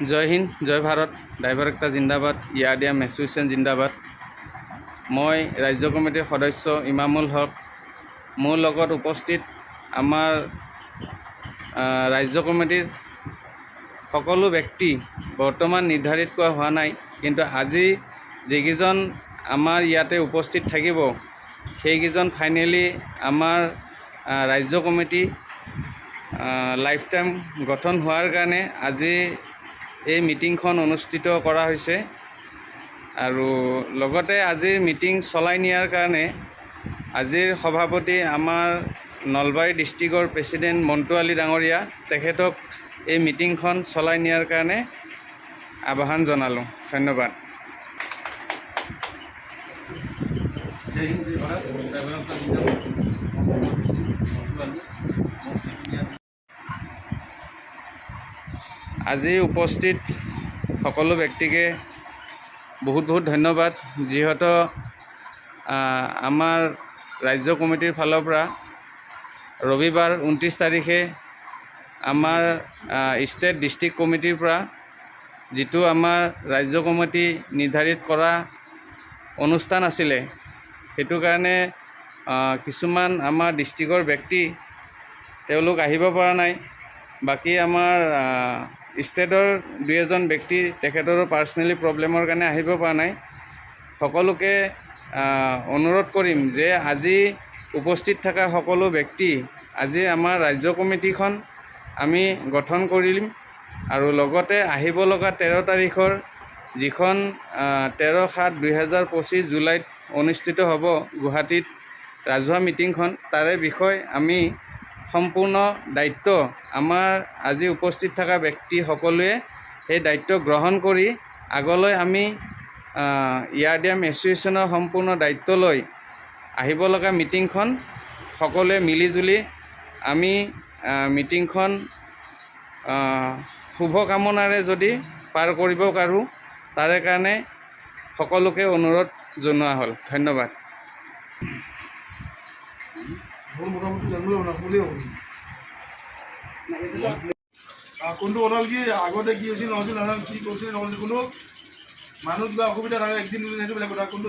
জয় হিন্দ, জয় Bharat, driver একটা জিন্দাবাদ, ইয়াডিয়াম association জিন্দাবাদ। মই ৰাজ্য কমিটিৰ সদস্য ইমামুল হক। মোৰ লগত উপস্থিত আমাৰ ৰাজ্য কমিটিৰ সকলো ব্যক্তি বৰ্তমান নিৰ্ধাৰিত কৰা হোৱা নাই, কিন্তু আজি যিকেইজন আমাৰ ইয়াতে উপস্থিত থাকিব সেইকেইজন ফাইনেলি আমাৰ ৰাজ্য কমিটি লাইফ টাইম গঠন হোৱাৰ কাৰণে আজি এই মিটিংখন অনুষ্ঠিত কৰা হৈছে। আৰু লগতে আজিৰ মিটিং চলাই নিয়াৰ কাৰণে আজিৰ সভাপতি আমাৰ নলবাৰী ডিষ্ট্ৰিক্টৰ প্ৰেচিডেণ্ট মণ্টু আলী ডাঙৰীয়া, তেখেতক এই মিটিংখন চলাই নিয়াৰ কাৰণে আহ্বান জনালোঁ। ধন্যবাদ। আজি উপস্থিত সকলো ব্যক্তিকে বহুত ধন্যবাদ, যিহেতু আমাৰ ৰাজ্য কমিটিৰ ফালৰ পৰা ৰবিবাৰ 29 তাৰিখে আমাৰ ষ্টেট ডিষ্ট্ৰিক্ট কমিটিৰ পৰা যিটো আমাৰ ৰাজ্য কমিটি নিৰ্ধাৰিত কৰা অনুষ্ঠান আছিলে, সেইটো কাৰণে কিছুমান আমাৰ ডিষ্ট্ৰিক্টৰ ব্যক্তি তেওঁলোক আহিব পৰা নাই। বাকী আমাৰ ষ্টেটৰ দুই এজন ব্যক্তি তেখেতৰো পাৰ্চনেলি প্ৰব্লেমৰ কাৰণে আহিব পৰা নাই। সকলোকে অনুৰোধ কৰিম যে আজি উপস্থিত থকা সকলো ব্যক্তি আজি আমাৰ ৰাজ্য কমিটিখন আমি গঠন কৰিম। আৰু লগতে আহিব লগা 13 তাৰিখৰ যিখন 13/7/2025 জুলাইত অনুষ্ঠিত হ'ব গুৱাহাটীত ৰাজহুৱা মিটিংখন, তাৰে বিষয় আমি সম্পূৰ্ণ দায়িত্ব আমাৰ আজি উপস্থিত থকা ব্যক্তি সকলোৱে সেই দায়িত্ব গ্ৰহণ কৰি আগলৈ আমি ইয়াডিয়াম এছ'চিয়েশ্যনৰ সম্পূৰ্ণ দায়িত্ব লৈ আহিব লগা মিটিংখন সকলোৱে মিলিজুলি আমি মিটিংখন শুভকামনাৰে যদি পাৰ কৰিব পাৰোঁ, তাৰে কাৰণে সকলোকে অনুৰোধ জনোৱা হ'ল। ধন্যবাদ। কোনটো কথা কি আগতে কি হৈছিল নহৈছিল কি কৰিছিল নহৈছিল, কোনো মানুহ কিবা অসুবিধা থাকে একদিন সেইটো বেলেগ কথা। কোনটো